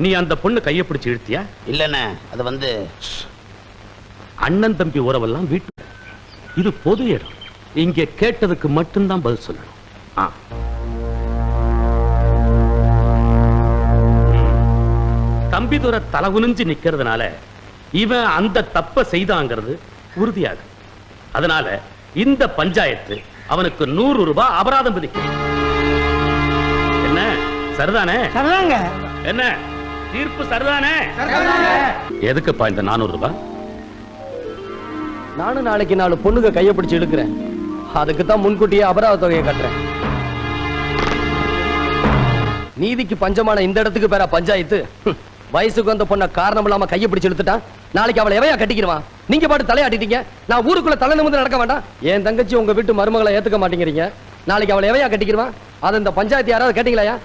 நீ அந்த பொண்ணு கையை பிடிச்சு இழுத்தியா? இல்லண்ணே, அது வந்து அண்ணன் தம்பி உறவெல்லாம் வீட்டு, இது பொது இடம். இங்க கேட்டதுக்கு மட்டும்தான் பதில் சொல்லணும். தம்பி துரை தலை குனிஞ்சு நிக்கிறதுனால இவன் அந்த தப்ப செய்தாங்கிறது உறுதியாகு. அதனால இந்த பஞ்சாயத்து அவனுக்கு 100 ரூபாய் அபராதம் விதிக்கும். என்ன சரிதானே? என்ன தீர்ப்பு சரிதானே? எதுக்குப்பா இந்த 400 ரூபாய்? நானும் நாளைக்கு 4 பொண்ணுங்க கையை பிடிச்சு இழுக்கிறேன். அதுக்கு தான் முன்கூட்டியே அபராத தொகையை கட்டுறேன். நீதிக்கு பஞ்சமான இந்த இடத்துக்கு பேரா பஞ்சாயத்து? வயசுக்கு வந்த பொண்ண காரணம் இல்லாம கையை பிடிச்சு இழுத்துட்டான். நாளைக்கு அவளை எவையா கட்டிக்கிறவான்? நீங்க பாட்டு தலையாட்டிட்டீங்க. நான் ஊருக்குள்ள தலை நிமிர்ந்து நடக்க வேண்டாம்? என் தங்கச்சி உங்க வீட்டு மருமகளை ஏத்துக்க மாட்டேங்கிறீங்க. நாளைக்கு அவளை எவையா கட்டிக்கிறவான்? அதை இந்த பஞ்சாயத்து யாராவது கேட்டீங்களா?